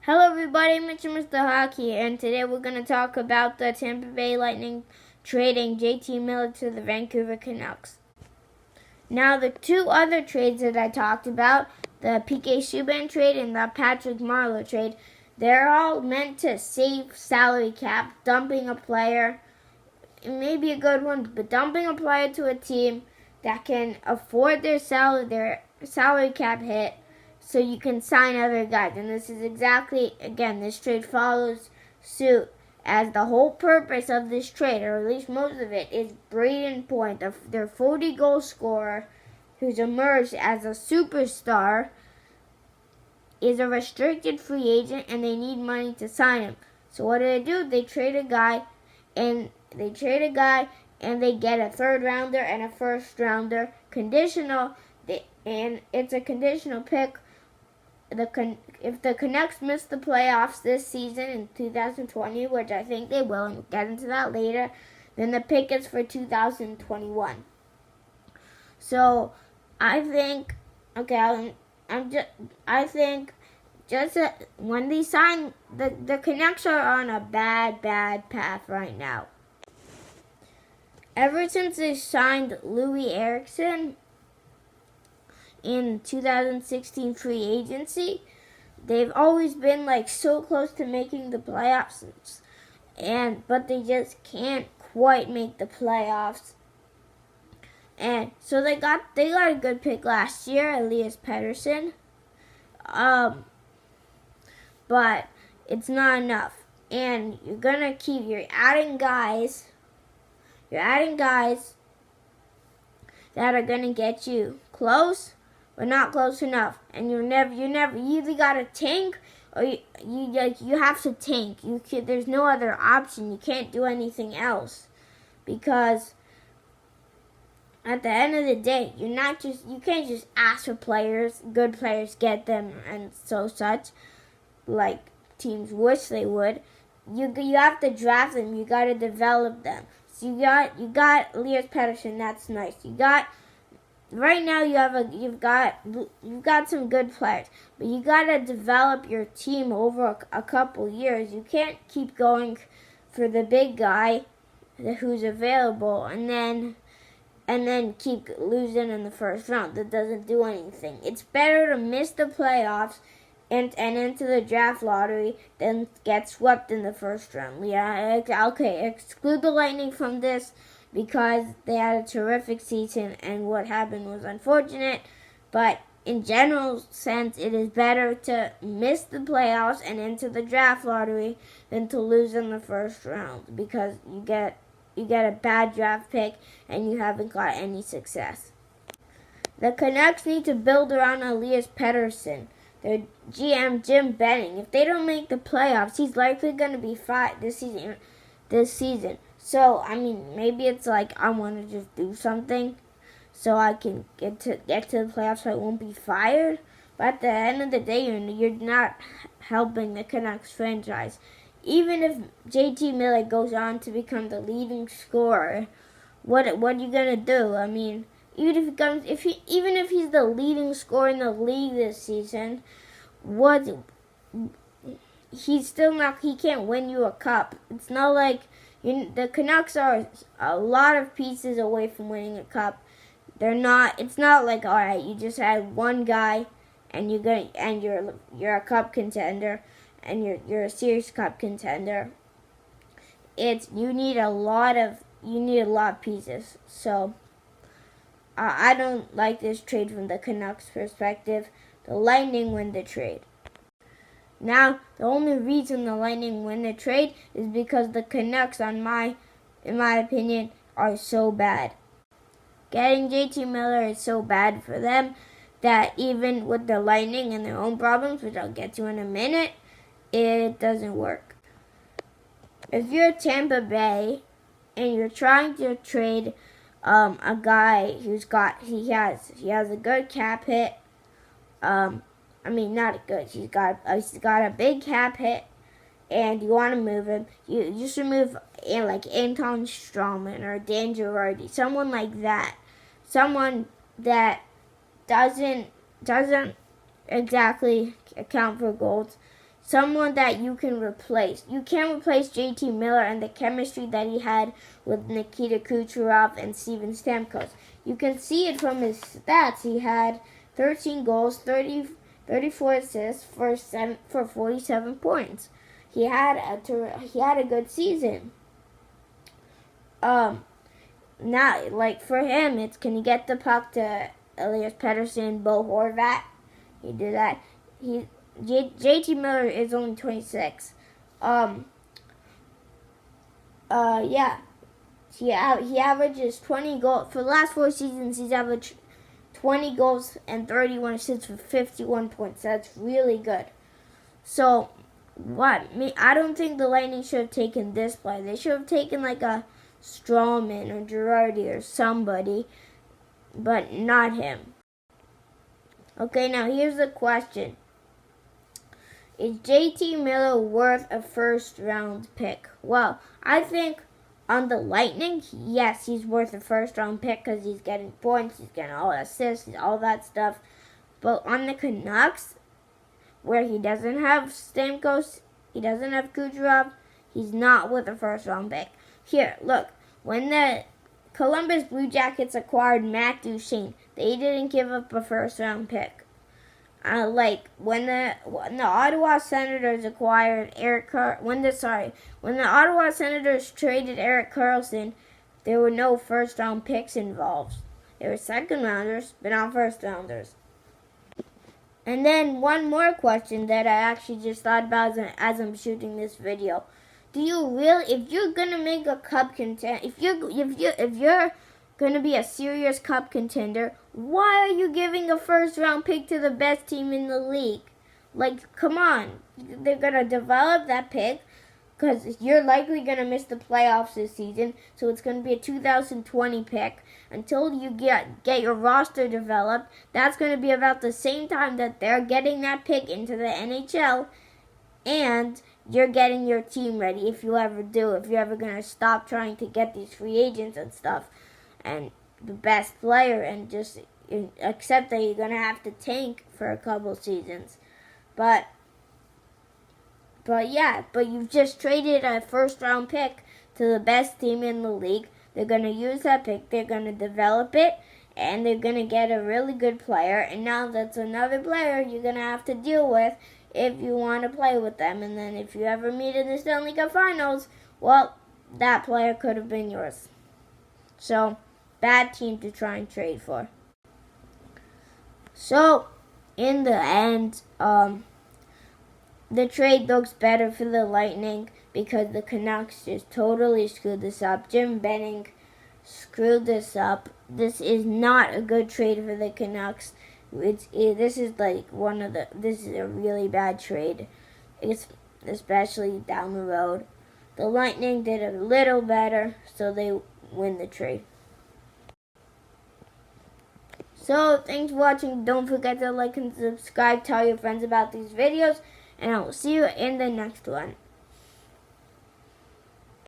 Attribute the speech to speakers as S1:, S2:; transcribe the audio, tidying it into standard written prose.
S1: Hello everybody, Mr. Hockey, and today we're going to talk about the Tampa Bay Lightning trading JT Miller to the Vancouver Canucks. Now the two other trades that I talked about, the PK Subban trade and the Patrick Marleau trade, they're all meant to save salary cap, dumping a player. It may be a good one, but dumping a player to a team that can afford their salary cap hit, so you can sign other guys. And this is exactly, again, this trade follows suit, as the whole purpose of this trade, or at least most of it, is Braden Point, their 40-goal scorer, who's emerged as a superstar, is a restricted free agent, and they need money to sign him. So what do? They trade a guy, and they get a third-rounder and a first-rounder, conditional, and it's a conditional pick. If the Canucks miss the playoffs this season in 2020, which I think they will, and we'll get into that later, then the pick is for 2021. So I think, when they sign, the Canucks are on a bad path right now. Ever since they signed Louis Eriksson in 2016 free agency, they've always been so close to making the playoffs, but they just can't quite make the playoffs. And so they got a good pick last year, Elias Pettersson, but it's not enough. And you're adding guys that are gonna get you close, but not close enough. And you either gotta tank, or you have to tank. There's no other option. You can't do anything else, because at the end of the day, you can't just ask for players, good players, get them, and such, like teams wish they would. You have to draft them. You gotta develop them. So you got Elias Pettersson. That's nice. Right now you've got some good players, but you gotta develop your team over a couple years. You can't keep going for the big guy who's available and then keep losing in the first round. That doesn't do anything. It's better to miss the playoffs and into the draft lottery than get swept in the first round. Yeah, okay, exclude the Lightning from this, because they had a terrific season and what happened was unfortunate. But in general sense, it is better to miss the playoffs and into the draft lottery than to lose in the first round, because you get a bad draft pick and you haven't got any success. The Canucks need to build around Elias Pettersson. Their GM, Jim Benning, if they don't make the playoffs, he's likely going to be fired this season. So, maybe it's I want to just do something so I can get to the playoffs so I won't be fired. But at the end of the day, you're not helping the Canucks franchise. Even if JT Miller goes on to become the leading scorer, what are you going to do? Even if he's the leading scorer in the league this season, he can't win you a cup. It's not like the Canucks are a lot of pieces away from winning a cup. It's not like, all right, you just had one guy and you're a cup contender and you're a serious cup contender. You need a lot of pieces. So I don't like this trade from the Canucks' perspective. The Lightning win the trade. Now, the only reason the Lightning win the trade is because the Canucks, in my opinion, are so bad. Getting JT Miller is so bad for them that even with the Lightning and their own problems, which I'll get to in a minute, it doesn't work. If you're Tampa Bay and you're trying to trade a guy he has a good cap hit. Not good. He's got a big cap hit, and you want to move him. You just remove Anton Strawman or Dan Girardi, someone like that, someone that doesn't exactly account for goals. someone that you can replace. You can't replace JT Miller and the chemistry that he had with Nikita Kucherov and Steven Stamkos. You can see it from his stats. He had 13 goals, 34 assists for 47 points. He had a good season. Now, like for him, it's can he get the puck to Elias Pettersson, Bo Horvat? He did that. JT Miller is only 26. Yeah. He averages 20 goals. For the last 4 seasons, he's averaged 20 goals and 31 assists for 51 points. That's really good. So, I don't think the Lightning should have taken this player. They should have taken like a Strawman or Girardi or somebody, but not him. Okay, now here's the question. Is JT Miller worth a first-round pick? Well, I think on the Lightning, yes, he's worth a first-round pick because he's getting points, he's getting all assists, all that stuff. But on the Canucks, where he doesn't have Stamkos, he doesn't have Kucherov, he's not worth a first-round pick. Here, look, when the Columbus Blue Jackets acquired Matt Duchene, they didn't give up a first-round pick. When the Ottawa Senators acquired when the Ottawa Senators traded Erik Karlsson, there were no first-round picks involved. They were second-rounders, but not first-rounders. And then one more question that I actually just thought about as I'm shooting this video. Do you really, if you're gonna make a cup contender, if you're gonna be a serious cup contender, why are you giving a first-round pick to the best team in the league? Like, come on, they're gonna develop that pick because you're likely gonna miss the playoffs this season, so it's gonna be a 2020 pick. Until you get your roster developed, that's gonna be about the same time that they're getting that pick into the NHL, and you're getting your team ready if you ever do. If you're ever gonna stop trying to get these free agents and stuff, and the best player, and just accept that you're going to have to tank for a couple seasons. But you've just traded a first-round pick to the best team in the league. They're going to use that pick, they're going to develop it, and they're going to get a really good player. And now that's another player you're going to have to deal with if you want to play with them. And then if you ever meet in the Stanley Cup Finals, well, that player could have been yours. So, bad team to try and trade for. So, in the end, the trade looks better for the Lightning because the Canucks just totally screwed this up. Jim Benning screwed this up. This is not a good trade for the Canucks. This is a really bad trade. It's especially down the road. The Lightning did a little better, so they win the trade. So, thanks for watching. Don't forget to like and subscribe. Tell your friends about these videos. And I will see you in the next one.